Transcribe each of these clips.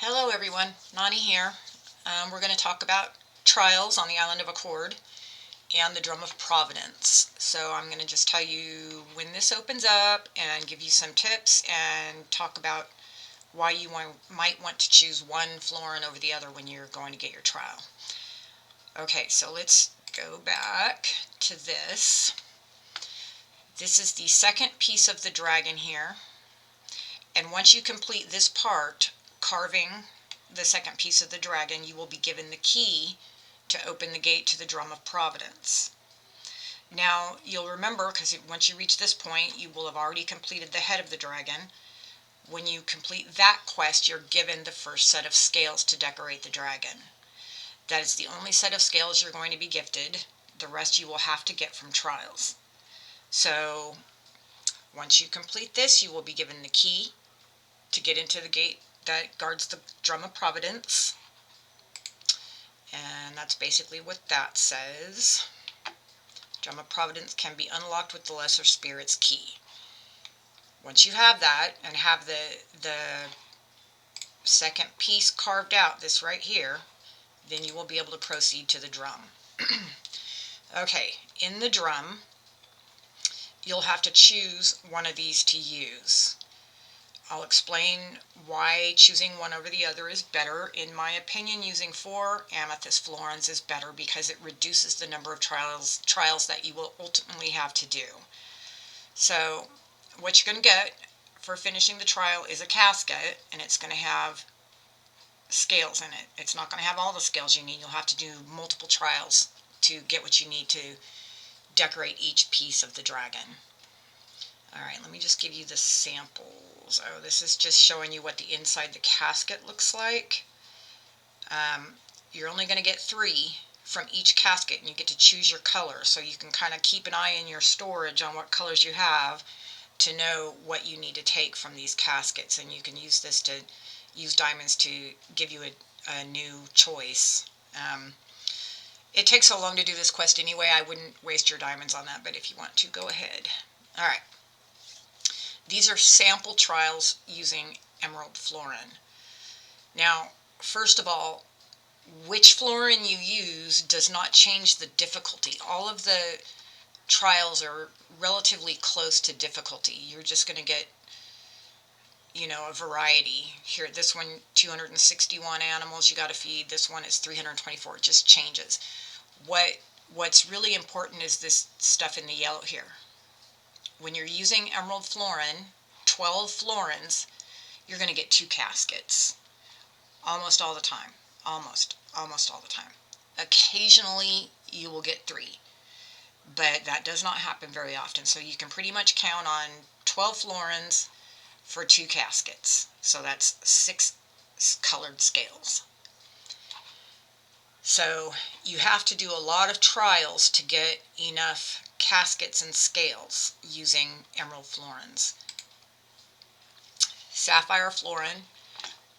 Hello everyone, Nani here. We're going to talk about trials on the island of Accord and the Drum of Providence. So I'm going to just tell you when this opens up and give you some tips and talk about why you might want to choose one florin over the other when you're going to get your trial. Okay, so let's go back to this. This is the second piece of the dragon here. And once you complete this part, carving the second piece of the dragon, you will be given the key to open the gate to the Drum of Providence. Now, you'll remember, because once you reach this point, you will have already completed the head of the dragon. When you complete that quest, you're given the first set of scales to decorate the dragon. That is the only set of scales you're going to be gifted. The rest you will have to get from trials. So, once you complete this, you will be given the key to get into the gate that guards the Drum of Providence. And that's basically what that says. Drum of Providence can be unlocked with the Lesser Spirit's key. Once you have that and have the second piece carved out, this right here, then you will be able to proceed to the drum. Okay, in the drum, you'll have to choose one of these to use. I'll explain why choosing one over the other is better. In my opinion, using 4 amethyst florins is better because it reduces the number of trials that you will ultimately have to do. So what you're going to get for finishing the trial is a casket, and it's going to have scales in it. It's not going to have all the scales you need. You'll have to do multiple trials to get what you need to decorate each piece of the dragon. Alright, let me just give you the samples. Oh, this is just showing you what the inside the casket looks like. You're only going to get 3 from each casket, and you get to choose your color, so you can kind of keep an eye in your storage on what colors you have to know what you need to take from these caskets, and you can use this to use diamonds to give you a new choice. It takes so long to do this quest anyway, I wouldn't waste your diamonds on that, but if you want to, go ahead. Alright. These are sample trials using emerald florin. Now, first of all, which florin you use does not change the difficulty. All of the trials are relatively close to difficulty. You're just going to get, a variety. Here, this one, 261 animals you got to feed. This one is 324. It just changes. What's really important is this stuff in the yellow here. When you're using emerald florin, 12 florins, you're going to get 2 caskets. Almost all the time. Almost all the time. Occasionally, you will get 3. But that does not happen very often. So you can pretty much count on 12 florins for 2 caskets. So that's 6 colored scales. So you have to do a lot of trials to get enough caskets and scales using emerald florins. Sapphire florin,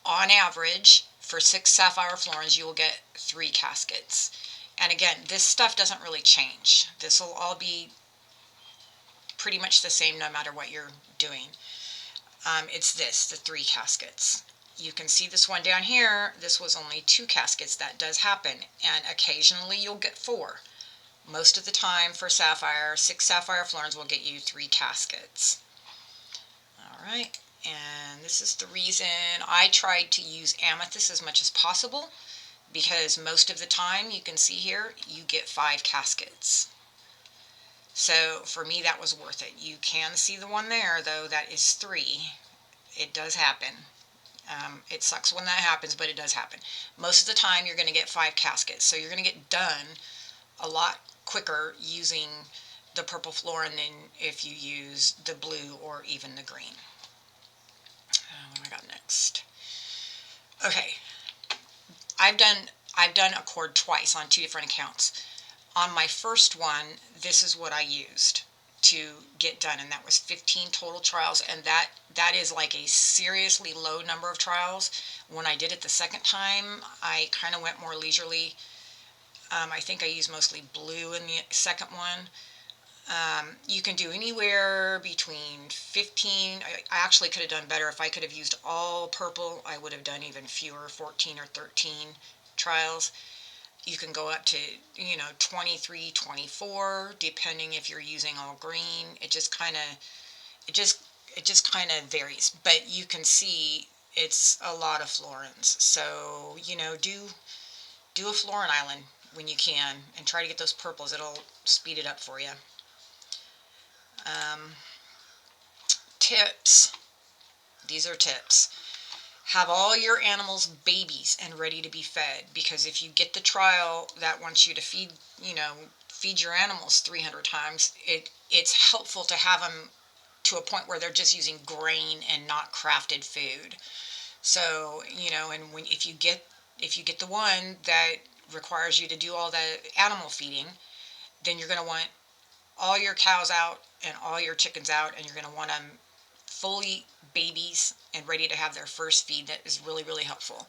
on average, for 6 sapphire florins, you will get 3 caskets. And again, this stuff doesn't really change. This will all be pretty much the same no matter what you're doing. It's the 3 caskets. You can see this one down here. This was only 2 caskets. That does happen. And occasionally you'll get 4. Most of the time for sapphire, 6 sapphire florins will get you 3 caskets. Alright, and this is the reason I tried to use amethyst as much as possible, because most of the time, you can see here, you get 5 caskets. So for me that was worth it. You can see the one there though, that is 3. It does happen. It sucks when that happens, but it does happen. Most of the time you're going to get 5 caskets, so you're going to get done a lot quicker using the purple florin than if you use the blue or even the green. What do I got next? Okay, I've done Accord twice on 2 different accounts. On my first one, this is what I used to get done, and that was 15 total trials, and that is like a seriously low number of trials. When I did it the second time, I kind of went more leisurely. I think I used mostly blue in the second one. You can do anywhere between 15. I actually could have done better. If I could have used all purple, I would have done even fewer, 14 or 13 trials. You can go up to, 23, 24, depending if you're using all green. It just, it just kind of varies. But you can see it's a lot of florins. So, do a florin island when you can and try to get those purples. It'll speed it up for you. Um, Tips. These are tips. Have all your animals babies and ready to be fed, because if you get the trial that wants you to feed your animals 300 times, it's helpful to have them to a point where they're just using grain and not crafted food. So, and if you get the one that requires you to do all the animal feeding, then you're going to want all your cows out and all your chickens out, and you're going to want them fully babies and ready to have their first feed. That is really, really helpful.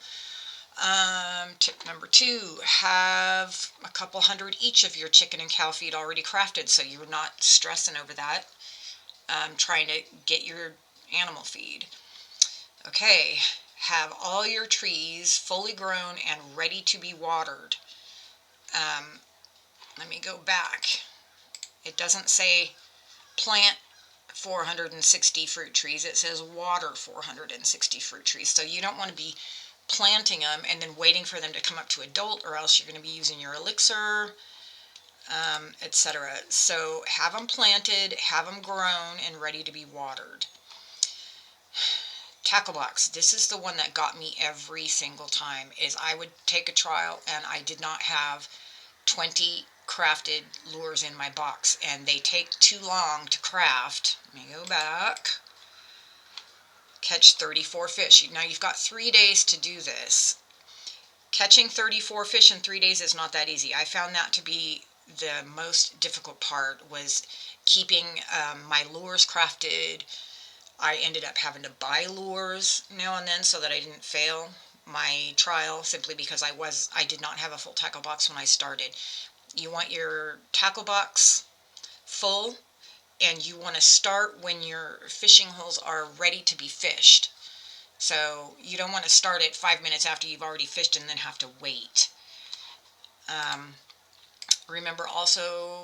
Tip number 2, have a couple hundred each of your chicken and cow feed already crafted, so you're not stressing over that, trying to get your animal feed. Okay, have all your trees fully grown and ready to be watered. Let me go back. It doesn't say plant 460 fruit trees. It says water 460 fruit trees. So you don't want to be planting them and then waiting for them to come up to adult, or else you're going to be using your elixir, etc. So have them planted, have them grown and ready to be watered. Tackle box. This is the one that got me every single time. Is I would take a trial and I did not have 20 crafted lures in my box, and they take too long to craft. Let me go back. Catch 34 fish. Now you've got 3 days to do this. Catching 34 fish in 3 days is not that easy. I found that to be the most difficult part, was keeping my lures crafted. I ended up having to buy lures now and then so that I didn't fail my trial, simply because I did not have a full tackle box when I started. You want your tackle box full, and you want to start when your fishing holes are ready to be fished. So you don't want to start it 5 minutes after you've already fished and then have to wait. Remember also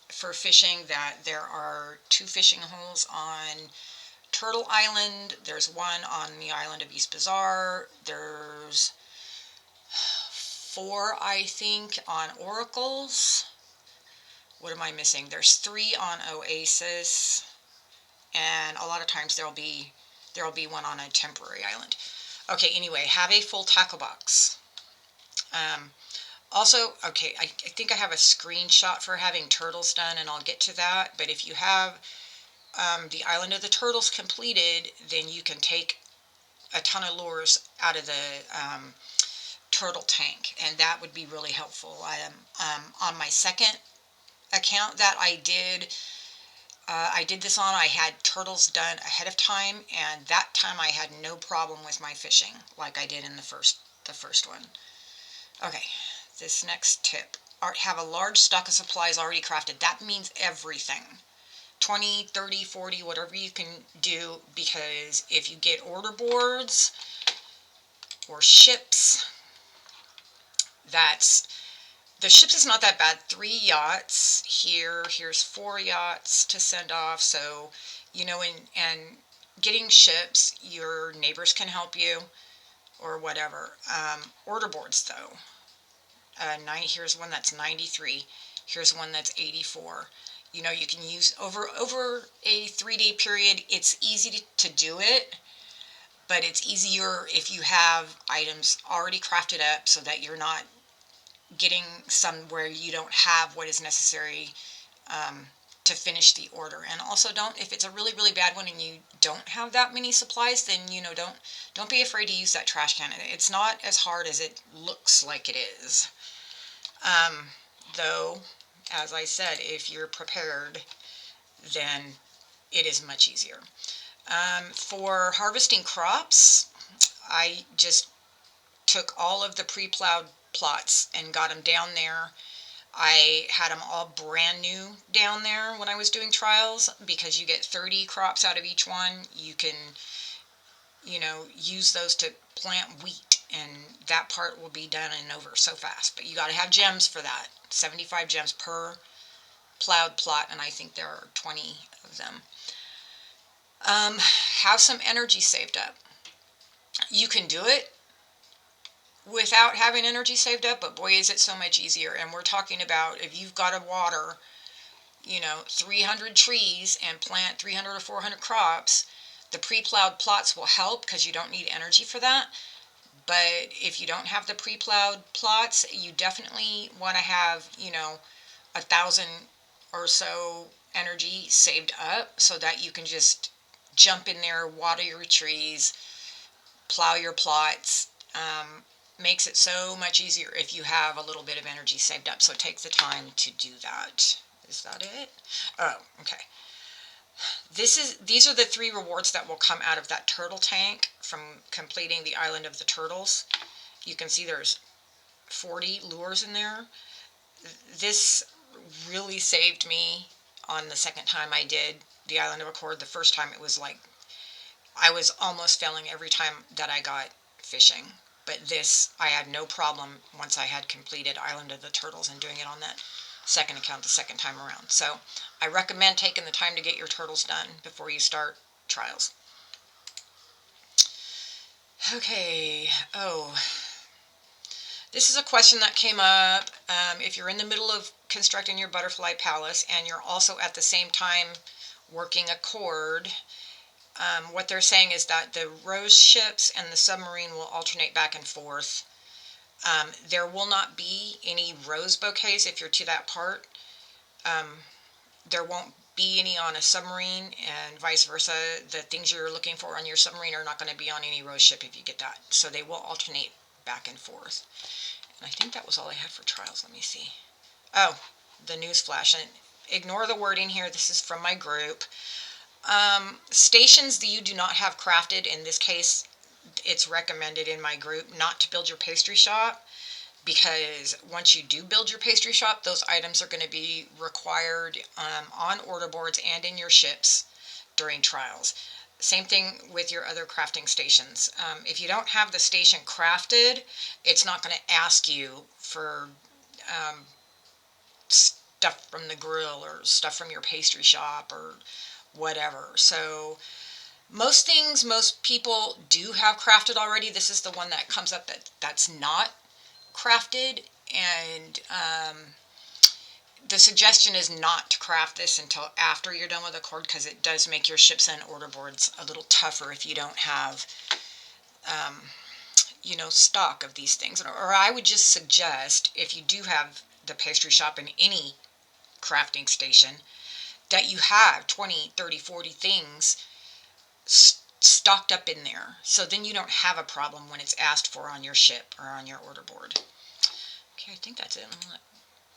for fishing that there are 2 fishing holes on Turtle Island. There's one on the island of East Bazaar. There's 4, I think, on Oracles. What am I missing? There's 3 on Oasis, and a lot of times there'll be one on a temporary island. Okay, anyway, have a full tackle box. Also, okay, I think I have a screenshot for having turtles done, and I'll get to that. But if you have the Island of the Turtles completed, then you can take a ton of lures out of the turtle tank, and that would be really helpful. On my second account that I did this on, I had turtles done ahead of time, and that time I had no problem with my fishing like I did in the first one. Okay, this next tip. Have a large stock of supplies already crafted. That means everything. 20, 30, 40, whatever you can do, because if you get order boards or ships, the ships is not that bad. 3 yachts here's 4 yachts to send off. So, and getting ships, your neighbors can help you or whatever. Order boards though, here's one that's 93. Here's one that's 84. You can use over a 3-day period. It's easy to do it, but it's easier if you have items already crafted up, so that you're not getting somewhere you don't have what is necessary to finish the order. And also, if it's a really, really bad one and you don't have that many supplies, then don't be afraid to use that trash can. It's not as hard as it looks like it is. Though, as I said, if you're prepared, then it is much easier. For harvesting crops, I just took all of the pre-plowed plots and got them down there. I had them all brand new down there when I was doing trials, because you get 30 crops out of each one. You can, use those to plant wheat, and that part will be done and over so fast. But you got to have gems for that. 75 gems per plowed plot, and I think there are 20 of them. Have some energy saved up. You can do it without having energy saved up, but boy, is it so much easier. And we're talking about, if you've got to water 300 trees and plant 300 or 400 crops, the pre-plowed plots will help because you don't need energy for that. But if you don't have the pre-plowed plots, you definitely want to have 1,000 or so energy saved up, so that you can just jump in there, water your trees, plow your plots. Makes it so much easier if you have a little bit of energy saved up. So take the time to do that. Is that it? Oh, okay. These are the 3 rewards that will come out of that turtle tank from completing the Island of the Turtles. You can see there's 40 lures in there. This really saved me on the second time I did the Island of Accord. The first time it was like I was almost failing every time that I got fishing. But this, I had no problem once I had completed Island of the Turtles and doing it on that second account the second time around. So I recommend taking the time to get your turtles done before you start trials. Okay, this is a question that came up. If you're in the middle of constructing your butterfly palace and you're also at the same time working a cord, what they're saying is that the rose ships and the submarine will alternate back and forth. There will not be any rose bouquets if you're to that part. There won't be any on a submarine, and vice versa. The things you're looking for on your submarine are not going to be on any rose ship if you get that. So they will alternate back and forth. And I think that was all I had for trials. Let me see. Oh, the news flash. And ignore the wording here. This is from my group. Stations that you do not have crafted, in this case, it's recommended in my group not to build your pastry shop, because once you do build your pastry shop, those items are going to be required on order boards and in your ships during trials. Same thing with your other crafting stations. If you don't have the station crafted, it's not going to ask you for stuff from the grill or stuff from your pastry shop or whatever. So most things, most people do have crafted already. This is the one that comes up that's not crafted, and the suggestion is not to craft this until after you're done with the cord, because it does make your ships and order boards a little tougher if you don't have stock of these things. Or I would just suggest, if you do have the pastry shop in any crafting station, that you have 20, 30, 40 things stocked up in there, so then you don't have a problem when it's asked for on your ship or on your order board. Okay, I think that's it.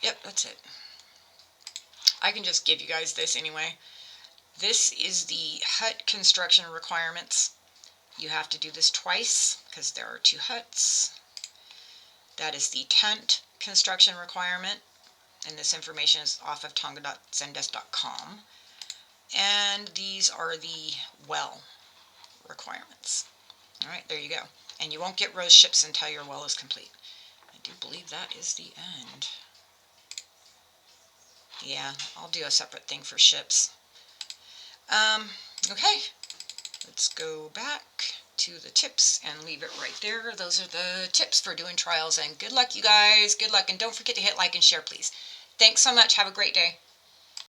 Yep, that's it. I can just give you guys this anyway. This is the hut construction requirements. You have to do this twice because there are 2 huts. That is the tent construction requirement, and this information is off of tonga.zendesk.com. And these are the well requirements. All right, there you go. And you won't get rose ships until your well is complete. I do believe that is the end. Yeah, I'll do a separate thing for ships. Okay, let's go back to the tips and leave it right there. Those are the tips for doing trials, and good luck, you guys. Good luck, and don't forget to hit like and share, please. Thanks so much. Have a great day.